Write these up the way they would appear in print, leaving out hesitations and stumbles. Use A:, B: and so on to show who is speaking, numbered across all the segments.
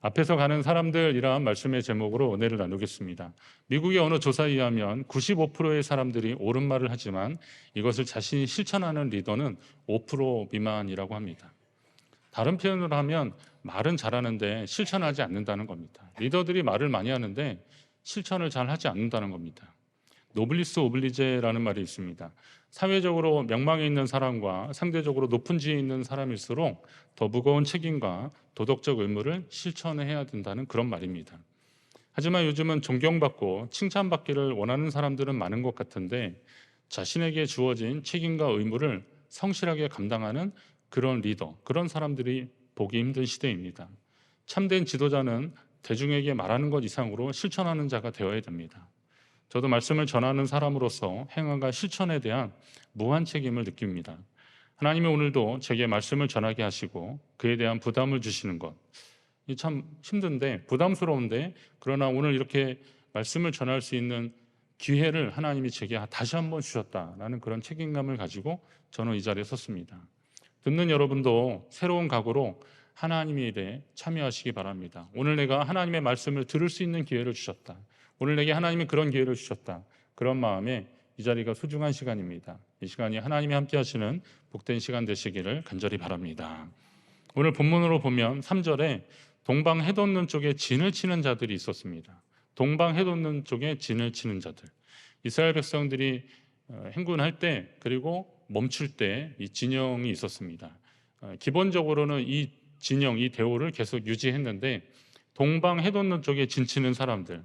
A: 앞에서 가는 사람들이란 말씀의 제목으로 은혜를 나누겠습니다. 미국의 어느 조사에 의하면 95%의 사람들이 옳은 말을 하지만 이것을 자신이 실천하는 리더는 5% 미만이라고 합니다. 다른 표현으로 하면 말은 잘하는데 실천하지 않는다는 겁니다. 리더들이 말을 많이 하는데 실천을 잘 하지 않는다는 겁니다. 노블리스 오블리제라는 말이 있습니다. 사회적으로 명망에 있는 사람과 상대적으로 높은 지위에 있는 사람일수록 더 무거운 책임과 도덕적 의무를 실천해야 된다는 그런 말입니다. 하지만 요즘은 존경받고 칭찬받기를 원하는 사람들은 많은 것 같은데 자신에게 주어진 책임과 의무를 성실하게 감당하는 그런 리더, 그런 사람들이 보기 힘든 시대입니다. 참된 지도자는 대중에게 말하는 것 이상으로 실천하는 자가 되어야 됩니다. 저도 말씀을 전하는 사람으로서 행함과 실천에 대한 무한 책임을 느낍니다. 하나님이 오늘도 제게 말씀을 전하게 하시고 그에 대한 부담을 주시는 것, 이 참 힘든데 부담스러운데 그러나 오늘 이렇게 말씀을 전할 수 있는 기회를 하나님이 제게 다시 한번 주셨다라는 그런 책임감을 가지고 저는 이 자리에 섰습니다. 듣는 여러분도 새로운 각오로 하나님의 일에 참여하시기 바랍니다. 오늘 내가 하나님의 말씀을 들을 수 있는 기회를 주셨다. 오늘 내게 하나님이 그런 기회를 주셨다. 그런 마음에 이 자리가 소중한 시간입니다. 이 시간이 하나님이 함께 하시는 복된 시간 되시기를 간절히 바랍니다. 오늘 본문으로 보면 3절에 동방해돋는 쪽에 진을 치는 자들이 있었습니다. 동방해돋는 쪽에 진을 치는 자들. 이스라엘 백성들이 행군할 때 그리고 멈출 때 이 진영이 있었습니다. 기본적으로는 이 진영, 이 대오를 계속 유지했는데 동방해돋는 쪽에 진치는 사람들,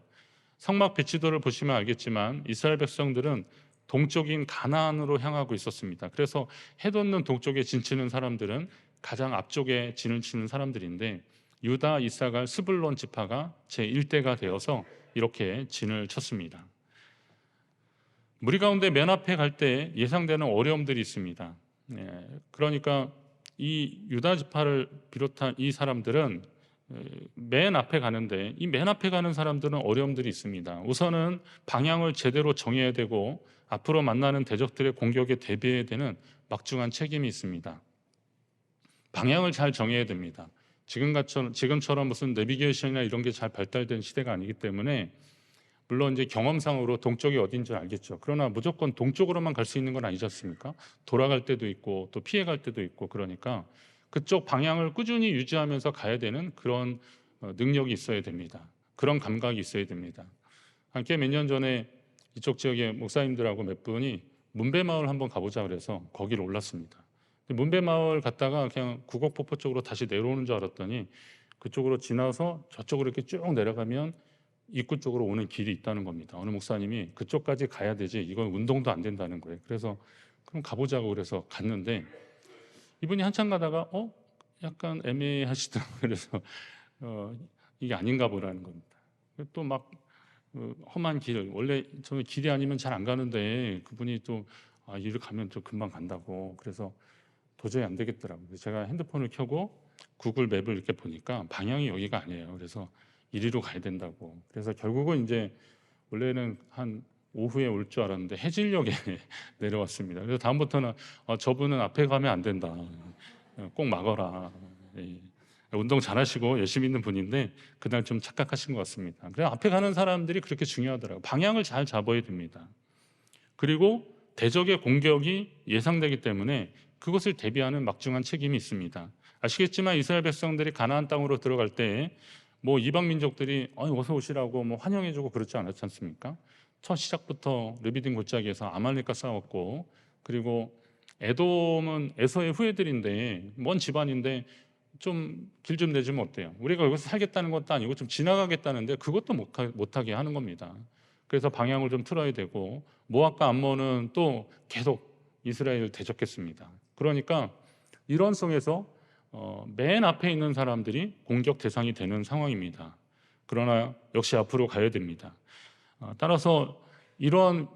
A: 성막 배치도를 보시면 알겠지만 이스라엘 백성들은 동쪽인 가나안으로 향하고 있었습니다. 그래서 해돋는 동쪽에 진치는 사람들은 가장 앞쪽에 진을 치는 사람들인데 유다, 이사갈, 스불론 지파가 제1대가 되어서 이렇게 진을 쳤습니다. 무리 가운데 맨 앞에 갈 때 예상되는 어려움들이 있습니다. 그러니까 이 유다 지파를 비롯한 이 사람들은 맨 앞에 가는데 이 맨 앞에 가는 사람들은 어려움들이 있습니다. 우선은 방향을 제대로 정해야 되고 앞으로 만나는 대적들의 공격에 대비해야 되는 막중한 책임이 있습니다. 방향을 잘 정해야 됩니다. 지금처럼 무슨 내비게이션이나 이런 게 잘 발달된 시대가 아니기 때문에 물론 이제 경험상으로 동쪽이 어딘지 알겠죠. 그러나 무조건 동쪽으로만 갈 수 있는 건 아니지 않습니까? 돌아갈 때도 있고 또 피해갈 때도 있고 그러니까 그쪽 방향을 꾸준히 유지하면서 가야 되는 그런 능력이 있어야 됩니다. 그런 감각이 있어야 됩니다. 함께 몇 년 전에 이쪽 지역의 목사님들하고 몇 분이 문배마을 한번 가보자 그래서 거기를 올랐습니다. 문배마을 갔다가 그냥 구곡폭포 쪽으로 다시 내려오는 줄 알았더니 그쪽으로 지나서 저쪽으로 이렇게 쭉 내려가면 입구 쪽으로 오는 길이 있다는 겁니다. 어느 목사님이 그쪽까지 가야 되지 이건 운동도 안 된다는 거예요. 그래서 그럼 가보자고 그래서 갔는데 이분이 한참 가다가 약간 애매하시더라고요. 그래서 이게 아닌가 보라는 겁니다. 또 막 험한 길, 원래 저는 길이 아니면 잘 안 가는데 그분이 또 이를 가면 또 금방 간다고 그래서 도저히 안 되겠더라고요. 제가 핸드폰을 켜고 구글 맵을 이렇게 보니까 방향이 여기가 아니에요. 그래서 이리로 가야 된다고. 그래서 결국은 이제 원래는 한 오후에 올 줄 알았는데 해질녘에 내려왔습니다. 그래서 다음부터는 저분은 앞에 가면 안 된다. 꼭 막어라. 예. 운동 잘하시고 열심히 있는 분인데 그날 좀 착각하신 것 같습니다. 그래서 앞에 가는 사람들이 그렇게 중요하더라고요. 방향을 잘 잡아야 됩니다. 그리고 대적의 공격이 예상되기 때문에 그것을 대비하는 막중한 책임이 있습니다. 아시겠지만 이스라엘 백성들이 가나안 땅으로 들어갈 때 뭐 이방 민족들이 어서 오시라고 뭐 환영해주고 그렇지 않았지 않습니까? 첫 시작부터 르비딤 골짜기에서 아말렉과 싸웠고 그리고 에돔은 에서의 후예들인데 먼 집안인데 좀 길 좀 내주면 어때요? 우리가 여기서 살겠다는 것도 아니고 좀 지나가겠다는데 그것도 못하게 하는 겁니다. 그래서 방향을 좀 틀어야 되고 모압과 암몬은 또 계속 이스라엘을 대적했습니다. 그러니까 이런 속에서 맨 앞에 있는 사람들이 공격 대상이 되는 상황입니다. 그러나 역시 앞으로 가야 됩니다. 따라서 이런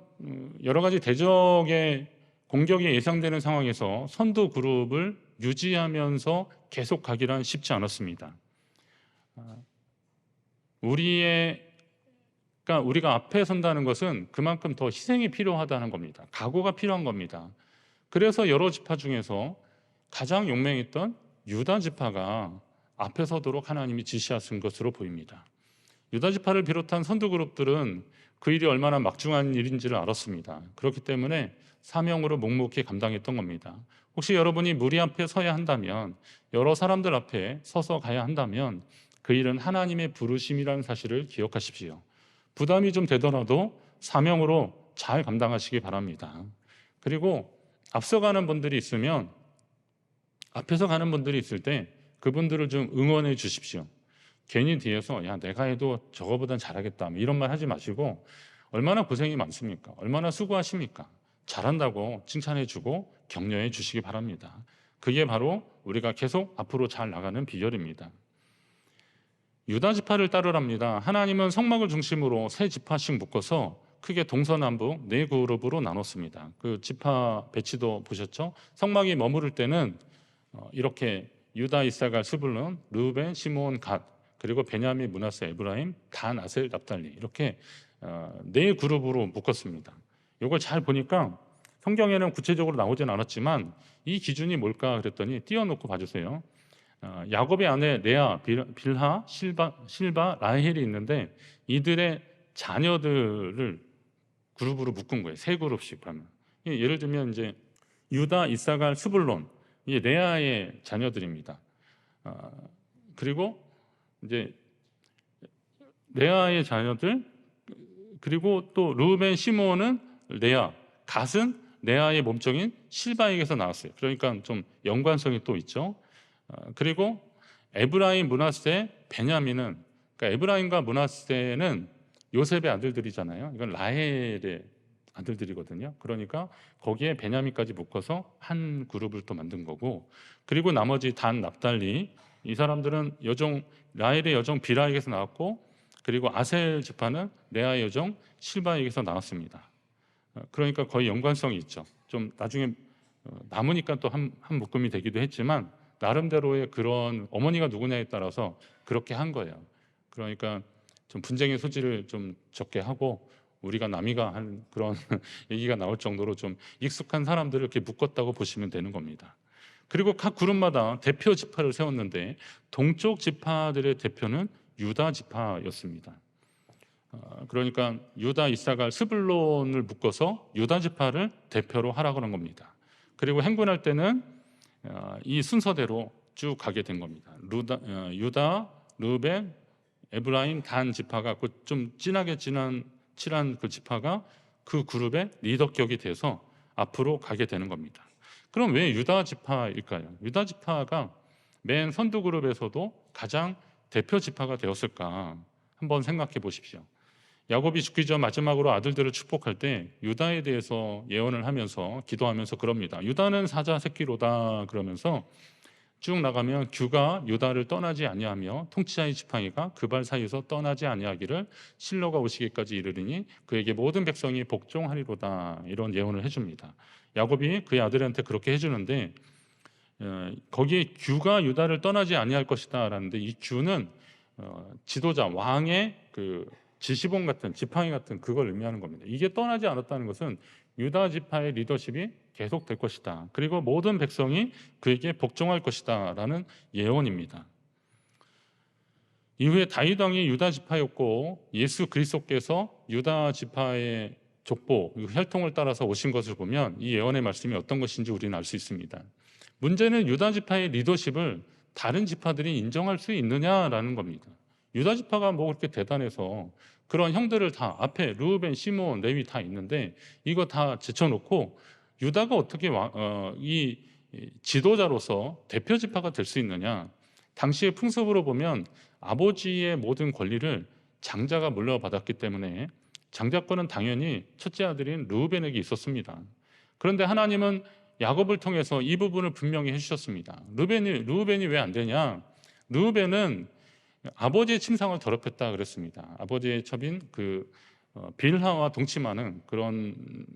A: 여러 가지 대적의 공격이 예상되는 상황에서 선두 그룹을 유지하면서 계속 가기란 쉽지 않았습니다. 우리가 앞에 선다는 것은 그만큼 더 희생이 필요하다는 겁니다. 각오가 필요한 겁니다. 그래서 여러 지파 중에서 가장 용맹했던 유다 지파가 앞에 서도록 하나님이 지시하신 것으로 보입니다. 유다 지파를 비롯한 선두 그룹들은 그 일이 얼마나 막중한 일인지를 알았습니다. 그렇기 때문에 사명으로 묵묵히 감당했던 겁니다. 혹시 여러분이 무리 앞에 서야 한다면, 여러 사람들 앞에 서서 가야 한다면 그 일은 하나님의 부르심이라는 사실을 기억하십시오. 부담이 좀 되더라도 사명으로 잘 감당하시기 바랍니다. 그리고 앞서가는 분들이 있으면, 앞에서 가는 분들이 있을 때 그분들을 좀 응원해 주십시오. 괜히 뒤에서 야 내가 해도 저거보단 잘하겠다 이런 말 하지 마시고, 얼마나 고생이 많습니까? 얼마나 수고하십니까? 잘한다고 칭찬해 주고 격려해 주시기 바랍니다. 그게 바로 우리가 계속 앞으로 잘 나가는 비결입니다. 유다 지파를 따르랍니다. 하나님은 성막을 중심으로 세 지파씩 묶어서 크게 동서남북 네 그룹으로 나눴습니다. 그 지파 배치도 보셨죠? 성막이 머무를 때는 이렇게 유다, 이사갈, 스불론, 르우벤, 시므온, 갓, 그리고 베냐민, 므낫세, 에브라임, 단, 아셀, 납달리 이렇게 네 그룹으로 묶었습니다. 이걸 잘 보니까 성경에는 구체적으로 나오진 않았지만 이 기준이 뭘까 그랬더니 띄워놓고 봐주세요. 야곱의 아내 레아, 빌하, 실바, 라헬이 있는데 이들의 자녀들을 그룹으로 묶은 거예요. 세 그룹씩 하면. 예를 들면 이제 유다, 이사갈, 스불론, 이게 레아의 자녀들입니다. 그리고 이제 레아의 자녀들, 그리고 또 르우벤, 시므온은 레아, 갓은 레아의 몸종인 실바에게서 나왔어요. 그러니까 좀 연관성이 또 있죠. 그리고 에브라임, 므낫세, 베냐민은, 그러니까 에브라임과 므낫세는 요셉의 아들들이잖아요. 이건 라헬의 아들들이거든요. 그러니까 거기에 베냐민까지 묶어서 한 그룹을 또 만든 거고, 그리고 나머지 단, 납달리, 이 사람들은 여종 라헬의 여종 빌하에게서 나왔고, 그리고 아셀 지파는 레아의 여종 실바에게서 나왔습니다. 그러니까 거의 연관성이 있죠. 좀 나중에 남으니까 또 한 묶음이 되기도 했지만 나름대로의 그런, 어머니가 누구냐에 따라서 그렇게 한 거예요. 그러니까 좀 분쟁의 소지를 좀 적게 하고 우리가 남이가 한 그런 얘기가 나올 정도로 좀 익숙한 사람들을 이렇게 묶었다고 보시면 되는 겁니다. 그리고 각 그룹마다 대표 지파를 세웠는데 동쪽 지파들의 대표는 유다 지파였습니다. 그러니까 유다, 이사갈, 스불론을 묶어서 유다 지파를 대표로 하라고 하는 겁니다. 그리고 행군할 때는 이 순서대로 쭉 가게 된 겁니다. 유다, 르우벤, 에브라임, 단 지파가 좀 진하게 칠한 그 지파가 그 그룹의 리더격이 돼서 앞으로 가게 되는 겁니다. 그럼 왜 유다 지파일까요? 유다 지파가 맨 선두 그룹에서도 가장 대표 지파가 되었을까 한번 생각해 보십시오. 야곱이 죽기 전 마지막으로 아들들을 축복할 때 유다에 대해서 예언을 하면서 기도하면서 그럽니다. 유다는 사자 새끼로다 그러면서 쭉 나가면 규가 유다를 떠나지 아니하며 통치자의 지팡이가 그 발 사이에서 떠나지 아니하기를 실로가 오시기까지 이르리니 그에게 모든 백성이 복종하리로다, 이런 예언을 해줍니다. 야곱이 그의 아들한테 그렇게 해주는데 거기에 규가 유다를 떠나지 아니할 것이다 라는데, 이 규는 지도자, 왕의 그 지시봉 같은, 지팡이 같은 그걸 의미하는 겁니다. 이게 떠나지 않았다는 것은 유다 지파의 리더십이 계속될 것이다, 그리고 모든 백성이 그에게 복종할 것이다 라는 예언입니다. 이후에 다윗 왕이 유다 지파였고 예수 그리스도께서 유다 지파의 족보, 혈통을 따라서 오신 것을 보면 이 예언의 말씀이 어떤 것인지 우리는 알 수 있습니다. 문제는 유다 지파의 리더십을 다른 지파들이 인정할 수 있느냐라는 겁니다. 유다 지파가 뭐 그렇게 대단해서 그런 형들을 다 앞에 르우벤, 시므온, 레위 다 있는데 이거 다 제쳐놓고 유다가 어떻게 이 지도자로서 대표 지파가 될 수 있느냐? 당시의 풍습으로 보면 아버지의 모든 권리를 장자가 물려받았기 때문에 장자권은 당연히 첫째 아들인 르우벤에게 있었습니다. 그런데 하나님은 야곱을 통해서 이 부분을 분명히 해주셨습니다. 르우벤이 왜 안 되냐? 르우벤은 아버지의 침상을 더럽혔다 그랬습니다. 아버지의 첩인 빌하와 동침하는 그런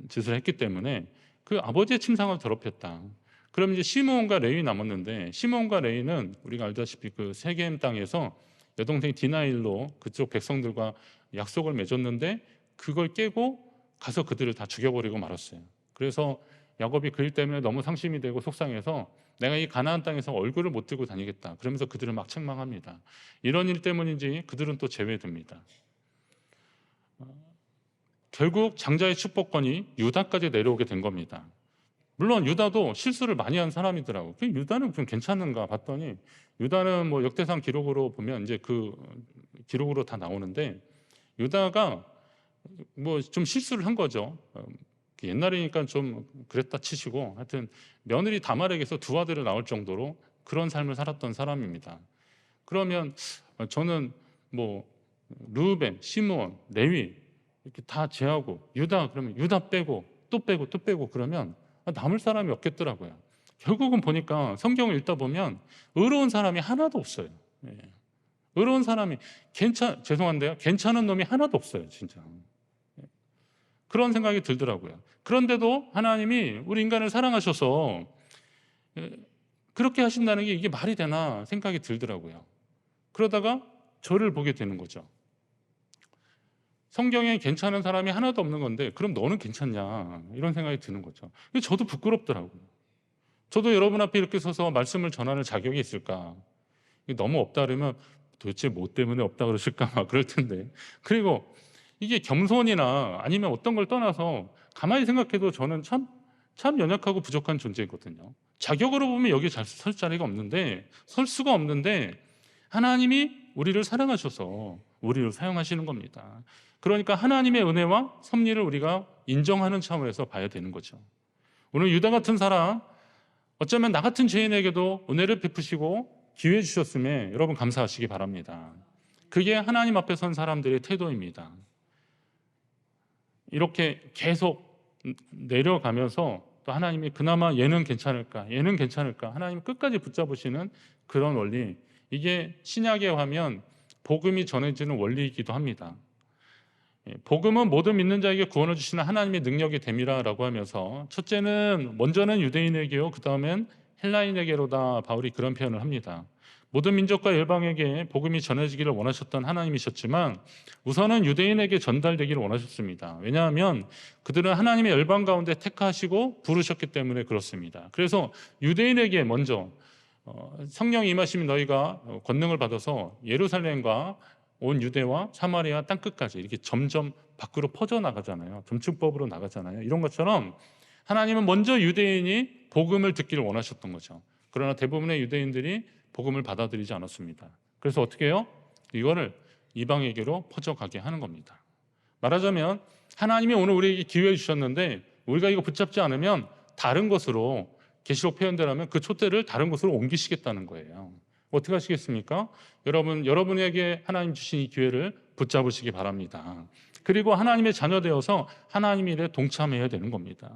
A: 짓을 했기 때문에 그 아버지의 침상을 더럽혔다. 그럼 이제 시므온과 레위 남았는데, 시므온과 레위는 우리가 알다시피 그 세겜 땅에서 여동생 디나일로 그쪽 백성들과 약속을 맺었는데 그걸 깨고 가서 그들을 다 죽여버리고 말았어요. 그래서 야곱이 그 일 때문에 너무 상심이 되고 속상해서 내가 이 가나안 땅에서 얼굴을 못 들고 다니겠다. 그러면서 그들을 막 책망합니다. 이런 일 때문인지 그들은 또 제외됩니다. 결국 장자의 축복권이 유다까지 내려오게 된 겁니다. 물론 유다도 실수를 많이 한 사람이더라고. 유다는 좀 괜찮은가 봤더니 유다는 뭐 역대상 기록으로 보면 이제 그 기록으로 다 나오는데 유다가 뭐 좀 실수를 한 거죠. 옛날이니까 좀 그랬다 치시고 하여튼 며느리 다말에게서 두 아들을 낳을 정도로 그런 삶을 살았던 사람입니다. 그러면 저는 뭐 르우벤, 시므온, 레위 이렇게 다 제하고 유다 그러면 유다 빼고 또 빼고 또 빼고 그러면 남을 사람이 없겠더라고요. 결국은 보니까 성경을 읽다 보면 의로운 사람이 하나도 없어요. 예. 의로운 사람이 죄송한데요. 괜찮은 놈이 하나도 없어요, 진짜. 그런 생각이 들더라고요. 그런데도 하나님이 우리 인간을 사랑하셔서 그렇게 하신다는 게 이게 말이 되나 생각이 들더라고요. 그러다가 저를 보게 되는 거죠. 성경에 괜찮은 사람이 하나도 없는 건데 그럼 너는 괜찮냐 이런 생각이 드는 거죠. 저도 부끄럽더라고요. 저도 여러분 앞에 이렇게 서서 말씀을 전하는 자격이 있을까? 너무 없다 그러면 도대체 뭐 때문에 없다 그러실까 막 그럴 텐데. 그리고 이게 겸손이나 아니면 어떤 걸 떠나서 가만히 생각해도 저는 참 연약하고 부족한 존재거든요. 자격으로 보면 여기 잘 설 자리가 없는데 설 수가 없는데 하나님이 우리를 사랑하셔서 우리를 사용하시는 겁니다. 그러니까 하나님의 은혜와 섭리를 우리가 인정하는 차원에서 봐야 되는 거죠. 오늘 유다 같은 사람 어쩌면 나 같은 죄인에게도 은혜를 베푸시고 기회 주셨음에 여러분 감사하시기 바랍니다. 그게 하나님 앞에 선 사람들의 태도입니다. 이렇게 계속 내려가면서 또 하나님이 그나마 얘는 괜찮을까 하나님 끝까지 붙잡으시는 그런 원리, 이게 신약에 하면 복음이 전해지는 원리이기도 합니다. 복음은 모든 믿는 자에게 구원을 주시는 하나님의 능력이 됨이라고 하면서 첫째는 먼저는 유대인에게요 그 다음엔 헬라인에게로다, 바울이 그런 표현을 합니다. 모든 민족과 열방에게 복음이 전해지기를 원하셨던 하나님이셨지만 우선은 유대인에게 전달되기를 원하셨습니다. 왜냐하면 그들은 하나님의 열방 가운데 택하시고 부르셨기 때문에 그렇습니다. 그래서 유대인에게 먼저 성령이 임하심이 너희가 권능을 받아서 예루살렘과 온 유대와 사마리아 땅끝까지 이렇게 점점 밖으로 퍼져나가잖아요. 점층법으로 나가잖아요. 이런 것처럼 하나님은 먼저 유대인이 복음을 듣기를 원하셨던 거죠. 그러나 대부분의 유대인들이 복음을 받아들이지 않았습니다. 그래서 어떻게 해요? 이거를 이방에게로 퍼져가게 하는 겁니다. 말하자면 하나님이 오늘 우리에게 기회를 주셨는데 우리가 이거 붙잡지 않으면 다른 것으로, 계시록 표현대로면 그 촛대를 다른 곳으로 옮기시겠다는 거예요. 어떻게 하시겠습니까? 여러분에게 하나님 주신 이 기회를 붙잡으시기 바랍니다. 그리고 하나님의 자녀 되어서 하나님 일에 동참해야 되는 겁니다.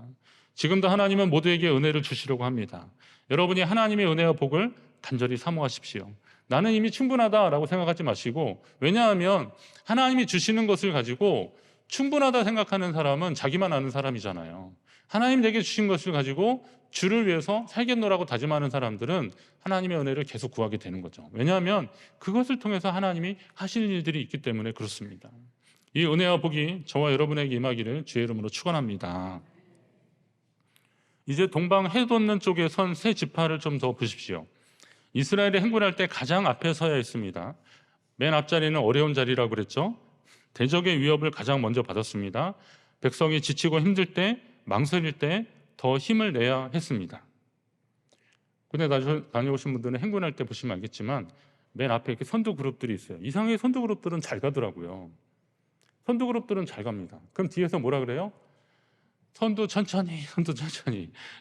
A: 지금도 하나님은 모두에게 은혜를 주시려고 합니다. 여러분이 하나님의 은혜와 복을 간절히 사모하십시오. 나는 이미 충분하다라고 생각하지 마시고, 왜냐하면 하나님이 주시는 것을 가지고 충분하다 생각하는 사람은 자기만 아는 사람이잖아요. 하나님 내게 주신 것을 가지고 주를 위해서 살겠노라고 다짐하는 사람들은 하나님의 은혜를 계속 구하게 되는 거죠. 왜냐하면 그것을 통해서 하나님이 하실 일들이 있기 때문에 그렇습니다. 이 은혜와 복이 저와 여러분에게 임하기를 주의 이름으로 축원합니다. 이제 동방 해돋는 쪽에 선 세 지파를 좀 더 보십시오. 이스라엘이 행군할 때 가장 앞에 서야 했습니다. 맨 앞자리는 어려운 자리라고 그랬죠. 대적의 위협을 가장 먼저 받았습니다. 백성이 지치고 힘들 때, 망설일 때 더 힘을 내야 했습니다. 군대 다녀오신 분들은 행군할 때 보시면 알겠지만 맨 앞에 이렇게 선두 그룹들이 있어요. 이상하게 선두 그룹들은 잘 가더라고요. 선두 그룹들은 잘 갑니다. 그럼 뒤에서 뭐라 그래요? 선두 천천히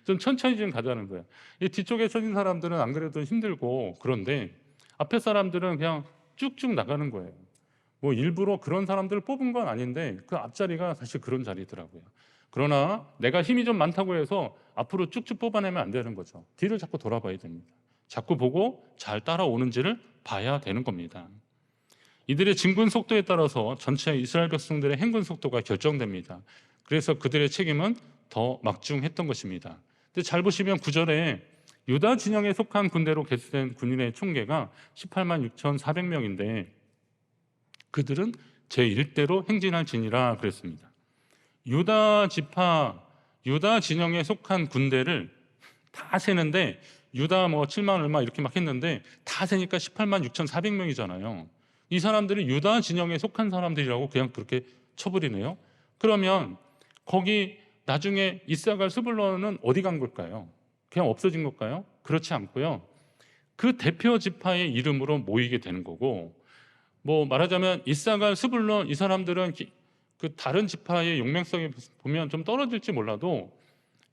A: 좀 천천히 좀 가자는 거예요. 이 뒤쪽에 서진 사람들은 안 그래도 힘들고 그런데 앞에 사람들은 그냥 쭉쭉 나가는 거예요. 뭐 일부러 그런 사람들을 뽑은 건 아닌데 그 앞자리가 사실 그런 자리더라고요. 그러나 내가 힘이 좀 많다고 해서 앞으로 쭉쭉 뽑아내면 안 되는 거죠. 뒤를 자꾸 돌아봐야 됩니다. 자꾸 보고 잘 따라오는지를 봐야 되는 겁니다. 이들의 진군 속도에 따라서 전체 이스라엘 백성들의 행군 속도가 결정됩니다. 그래서 그들의 책임은 더 막중했던 것입니다. 근데 잘 보시면 9절에 유다 진영에 속한 군대로 개수된 군인의 총계가 18만 6,400명인데 그들은 제1대로 행진할지니라 그랬습니다. 유다 지파, 유다 진영에 속한 군대를 다 세는데 유다 뭐 7만 얼마 이렇게 막 했는데 다 세니까 18만 6,400명이잖아요. 이 사람들이 유다 진영에 속한 사람들이라고 그냥 그렇게 쳐버리네요. 그러면 거기 나중에 이사갈 스불론은 어디 간 걸까요? 그냥 없어진 걸까요? 그렇지 않고요. 그 대표 지파의 이름으로 모이게 되는 거고, 뭐 말하자면 이사갈 스불론 이 사람들은 그 다른 지파의 용맹성에 보면 좀 떨어질지 몰라도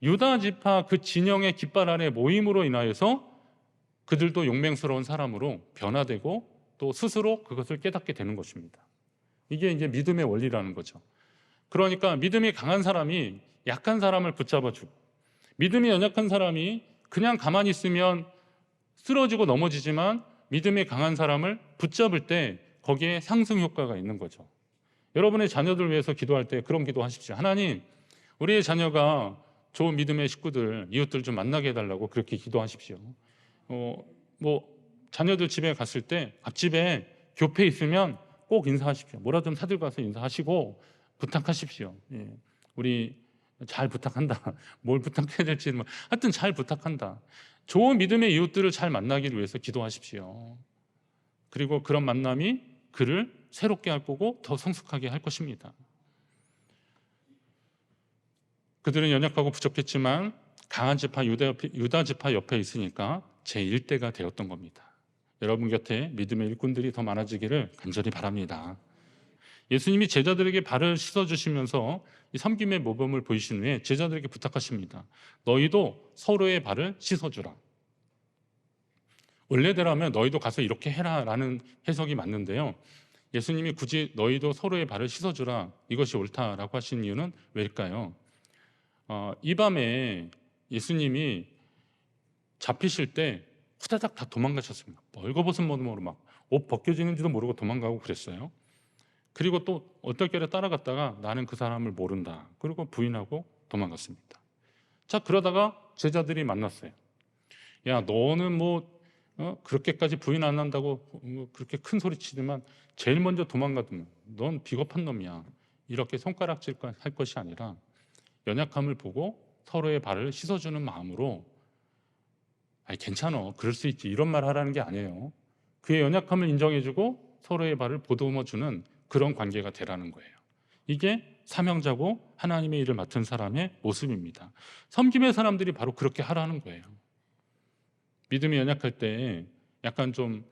A: 유다 지파 그 진영의 깃발 아래 모임으로 인하여서 그들도 용맹스러운 사람으로 변화되고 또 스스로 그것을 깨닫게 되는 것입니다. 이게 이제 믿음의 원리라는 거죠. 그러니까 믿음이 강한 사람이 약한 사람을 붙잡아주고, 믿음이 연약한 사람이 그냥 가만히 있으면 쓰러지고 넘어지지만 믿음이 강한 사람을 붙잡을 때 거기에 상승 효과가 있는 거죠. 여러분의 자녀들 위해서 기도할 때 그런 기도하십시오. 하나님, 우리의 자녀가 좋은 믿음의 식구들, 이웃들 좀 만나게 해달라고 그렇게 기도하십시오. 뭐 자녀들 집에 갔을 때 앞집에 교회 있으면 꼭 인사하십시오. 뭐라 좀 사들 가서 인사하시고 부탁하십시오. 예. 우리 잘 부탁한다. 뭘 부탁해야 될지는 하여튼 잘 부탁한다. 좋은 믿음의 이웃들을 잘 만나기를 위해서 기도하십시오. 그리고 그런 만남이 그를 새롭게 할 거고 더 성숙하게 할 것입니다. 그들은 연약하고 부족했지만 강한 지파 유다 지파 옆에 있으니까 제1대가 되었던 겁니다. 여러분 곁에 믿음의 일꾼들이 더 많아지기를 간절히 바랍니다. 예수님이 제자들에게 발을 씻어주시면서 이 섬김의 모범을 보이신 후에 제자들에게 부탁하십니다. 너희도 서로의 발을 씻어주라. 원래대로라면 너희도 가서 이렇게 해라 라는 해석이 맞는데요. 예수님이 굳이 너희도 서로의 발을 씻어주라 이것이 옳다라고 하신 이유는 왜일까요? 이 밤에 예수님이 잡히실 때 후다닥 다 도망가셨습니다. 벌거벗은 몸으로 막 옷 벗겨지는지도 모르고 도망가고 그랬어요. 그리고 또 어떨결에 따라갔다가 나는 그 사람을 모른다. 그리고 부인하고 도망갔습니다. 자, 그러다가 제자들이 만났어요. 야, 너는 뭐 그렇게까지 부인 안 한다고 그렇게 큰 소리 치지만 제일 먼저 도망가더만 넌 비겁한 놈이야. 이렇게 손가락질 할 것이 아니라 연약함을 보고 서로의 발을 씻어주는 마음으로 아니 괜찮아, 그럴 수 있지 이런 말 하라는 게 아니에요. 그의 연약함을 인정해주고 서로의 발을 보듬어주는 그런 관계가 되라는 거예요. 이게 사명자고 하나님의 일을 맡은 사람의 모습입니다. 섬김의 사람들이 바로 그렇게 하라는 거예요. 믿음이 연약할 때 약간 좀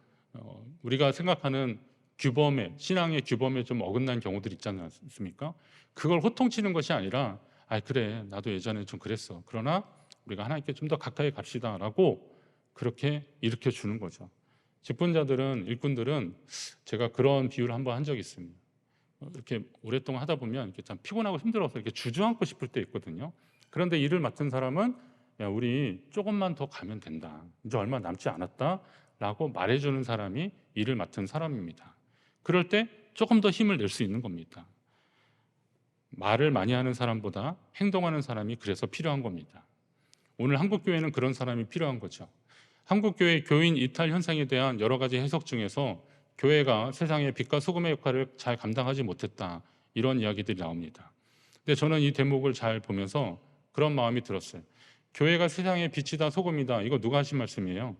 A: 우리가 생각하는 규범에, 신앙의 규범에 좀 어긋난 경우들 있지 않습니까? 그걸 호통치는 것이 아니라 아 그래 나도 예전에 좀 그랬어. 그러나 우리가 하나님께 좀 더 가까이 갑시다 라고 그렇게 일으켜 주는 거죠. 직분자들은, 일꾼들은 제가 그런 비유를 한번 한 적이 있습니다. 이렇게 오랫동안 하다 보면 이렇게 참 피곤하고 힘들어서 이렇게 주저앉고 싶을 때 있거든요. 그런데 일을 맡은 사람은 야 우리 조금만 더 가면 된다. 이제 얼마 남지 않았다 라고 말해주는 사람이 일을 맡은 사람입니다. 그럴 때 조금 더 힘을 낼 수 있는 겁니다. 말을 많이 하는 사람보다 행동하는 사람이 그래서 필요한 겁니다. 오늘 한국교회는 그런 사람이 필요한 거죠. 한국교회 교인 이탈 현상에 대한 여러 가지 해석 중에서 교회가 세상의 빛과 소금의 역할을 잘 감당하지 못했다 이런 이야기들이 나옵니다. 근데 저는 이 대목을 잘 보면서 그런 마음이 들었어요. 교회가 세상의 빛이다 소금이다 이거 누가 하신 말씀이에요?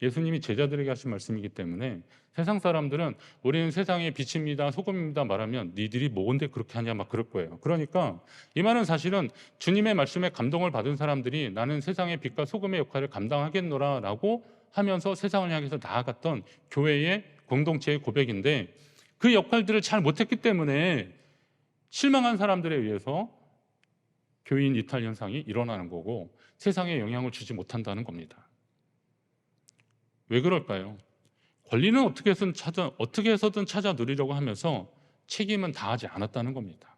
A: 예수님이 제자들에게 하신 말씀이기 때문에 세상 사람들은 우리는 세상의 빛입니다 소금입니다 말하면 니들이 뭔데 그렇게 하냐 막 그럴 거예요. 그러니까 이 말은 사실은 주님의 말씀에 감동을 받은 사람들이 나는 세상의 빛과 소금의 역할을 감당하겠노라 라고 하면서 세상을 향해서 나아갔던 교회의 공동체의 고백인데 그 역할들을 잘 못했기 때문에 실망한 사람들에 의해서 교인 이탈 현상이 일어나는 거고 세상에 영향을 주지 못한다는 겁니다. 왜 그럴까요? 권리는 어떻게 해서든 찾아 누리려고 하면서 책임은 다하지 않았다는 겁니다.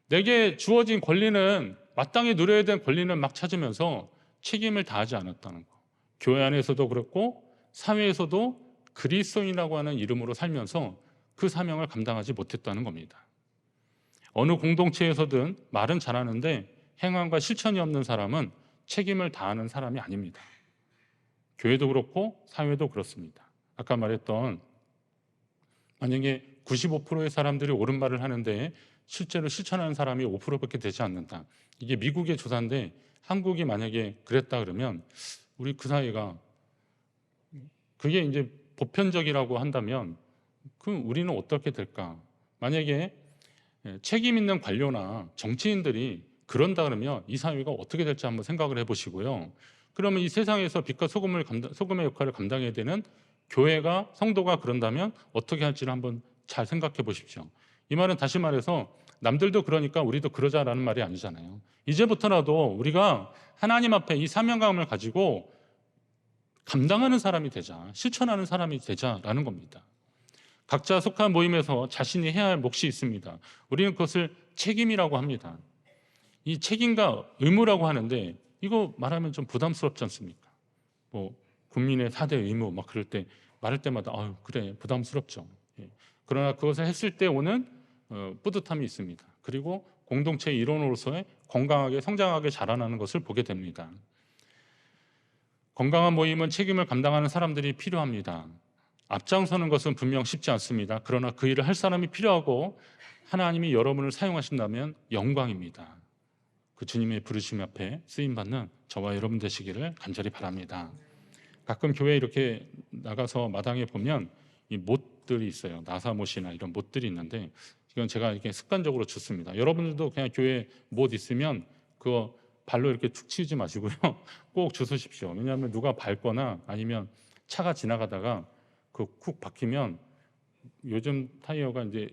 A: 내게 주어진 권리는 마땅히 누려야 될 권리는 막 찾으면서 책임을 다하지 않았다는 거. 교회 안에서도 그렇고 사회에서도 그리스도인이라고 하는 이름으로 살면서 그 사명을 감당하지 못했다는 겁니다. 어느 공동체에서든 말은 잘하는데 행함과 실천이 없는 사람은 책임을 다하는 사람이 아닙니다. 교회도 그렇고 사회도 그렇습니다. 아까 말했던 만약에 95%의 사람들이 옳은 말을 하는데 실제로 실천하는 사람이 5%밖에 되지 않는다. 이게 미국의 조사인데 한국이 만약에 그랬다 그러면 우리 그 사회가 그게 이제 보편적이라고 한다면 그럼 우리는 어떻게 될까? 만약에 책임 있는 관료나 정치인들이 그런다 그러면 이 사회가 어떻게 될지 한번 생각을 해보시고요. 그러면 이 세상에서 빛과 소금의 역할을 감당해야 되는 교회가, 성도가 그런다면 어떻게 할지를 한번 잘 생각해 보십시오. 이 말은 다시 말해서 남들도 그러니까 우리도 그러자라는 말이 아니잖아요. 이제부터라도 우리가 하나님 앞에 이 사명감을 가지고 감당하는 사람이 되자, 실천하는 사람이 되자라는 겁니다. 각자 속한 모임에서 자신이 해야 할 몫이 있습니다. 우리는 그것을 책임이라고 합니다. 이 책임과 의무라고 하는데 이거 말하면 좀 부담스럽지 않습니까? 뭐 국민의 4대 의무 막 그럴 때 말할 때마다 아유 그래 부담스럽죠. 예. 그러나 그것을 했을 때 오는 뿌듯함이 있습니다. 그리고 공동체의 일원으로서의 건강하게 성장하게 자라나는 것을 보게 됩니다. 건강한 모임은 책임을 감당하는 사람들이 필요합니다. 앞장서는 것은 분명 쉽지 않습니다. 그러나 그 일을 할 사람이 필요하고 하나님이 여러분을 사용하신다면 영광입니다. 그 주님의 부르심 앞에 쓰임받는 저와 여러분 되시기를 간절히 바랍니다. 가끔 교회 이렇게 나가서 마당에 보면 이 못들이 있어요. 나사못이나 이런 못들이 있는데 이건 제가 이렇게 습관적으로 줍습니다. 여러분들도 그냥 교회 못 있으면 그거 발로 이렇게 툭 치우지 마시고요. 꼭 주우십시오. 왜냐하면 누가 밟거나 아니면 차가 지나가다가 그 쿡 박히면 요즘 타이어가 이제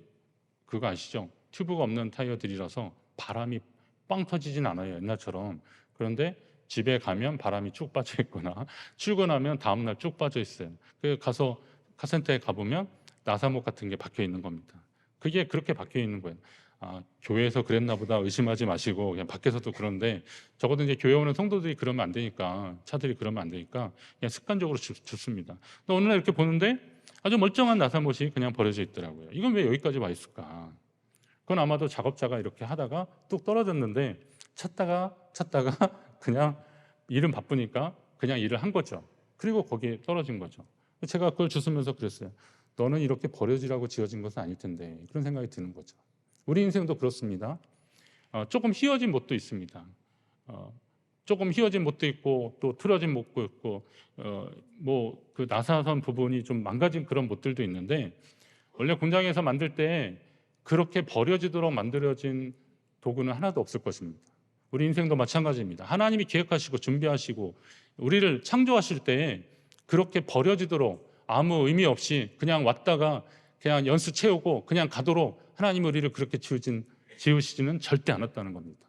A: 그거 아시죠? 튜브가 없는 타이어들이라서 바람이 빵 터지진 않아요. 옛날처럼. 그런데 집에 가면 바람이 쭉 빠져 있거나 출근하면 다음날 쭉 빠져 있어요. 그래서 가서 카센터에 가보면 나사목 같은 게 박혀 있는 겁니다. 그게 그렇게 박혀 있는 거예요. 아, 교회에서 그랬나 보다 의심하지 마시고 그냥 밖에서도 그런데 적어도 이제 교회 오는 성도들이 그러면 안 되니까 차들이 그러면 안 되니까 그냥 습관적으로 줍습니다. 근데 어느 날 이렇게 보는데 아주 멀쩡한 나사못이 그냥 버려져 있더라고요. 이건 왜 여기까지 와 있을까? 그건 아마도 작업자가 이렇게 하다가 뚝 떨어졌는데 찾다가 그냥 일은 바쁘니까 그냥 일을 한 거죠. 그리고 거기에 떨어진 거죠. 제가 그걸 주스면서 그랬어요. 너는 이렇게 버려지라고 지어진 것은 아닐 텐데 그런 생각이 드는 거죠. 우리 인생도 그렇습니다. 조금 휘어진 못도 있습니다. 조금 휘어진 못도 있고 또 틀어진 못도 있고 뭐 그 나사선 부분이 좀 망가진 그런 못들도 있는데 원래 공장에서 만들 때 그렇게 버려지도록 만들어진 도구는 하나도 없을 것입니다. 우리 인생도 마찬가지입니다. 하나님이 계획하시고 준비하시고 우리를 창조하실 때 그렇게 버려지도록 아무 의미 없이 그냥 왔다가 그냥 연수 채우고 그냥 가도록 하나님이 우리를 그렇게 지으시지는 절대 않았다는 겁니다.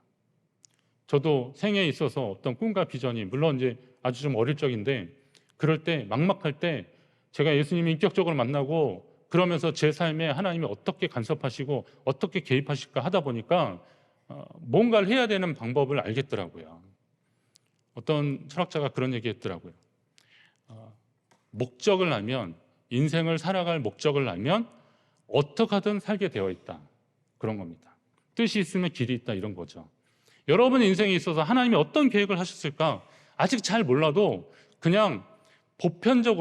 A: 저도 생애에 있어서 어떤 꿈과 비전이 물론 이제 아주 좀 어릴 적인데 그럴 때 막막할 때 제가 예수님이 인격적으로 만나고 그러면서 제 삶에 하나님이 어떻게 간섭하시고 어떻게 개입하실까 하다 보니까 뭔가를 해야 되는 방법을 알겠더라고요. 어떤 철학자가 그런 얘기 했더라고요. 목적을 알면 인생을 살아갈 목적을 알면 어떻게 하든 살게 되어 있다. 그런 겁니다. 뜻이 있으면 길이 있다 이런 거죠. 여러분 인생에 있어서 하나님이 어떤 계획을 하셨을까 아직 잘 몰라도 그냥 보편적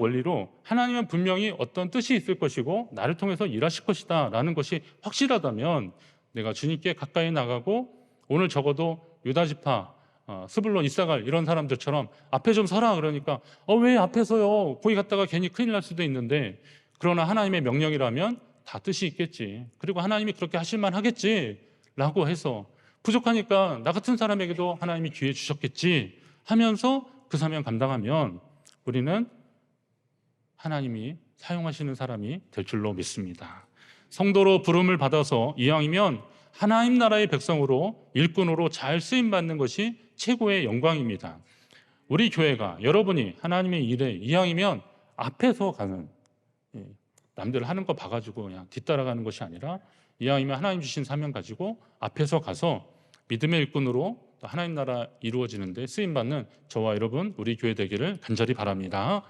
A: 원리로 하나님은 분명히 어떤 뜻이 있을 것이고 나를 통해서 일하실 것이다 라는 것이 확실하다면 내가 주님께 가까이 나가고 오늘 적어도 유다지파 스불론 이사갈 이런 사람들처럼 앞에 좀 서라 그러니까 왜 앞에 서요? 거기 갔다가 괜히 큰일 날 수도 있는데 그러나 하나님의 명령이라면 다 뜻이 있겠지. 그리고 하나님이 그렇게 하실만 하겠지 라고 해서 부족하니까 나 같은 사람에게도 하나님이 기회 주셨겠지 하면서 그 사명 감당하면 우리는 하나님이 사용하시는 사람이 될 줄로 믿습니다. 성도로 부름을 받아서 이왕이면 하나님 나라의 백성으로 일꾼으로 잘 쓰임받는 것이 최고의 영광입니다. 우리 교회가 여러분이 하나님의 일에 이왕이면 앞에서 가는 남들 하는 거 봐가지고 그냥 뒤따라가는 것이 아니라 이왕이면 하나님 주신 사명 가지고 앞에서 가서 믿음의 일꾼으로 하나님 나라 이루어지는데 쓰임받는 저와 여러분 우리 교회 되기를 간절히 바랍니다.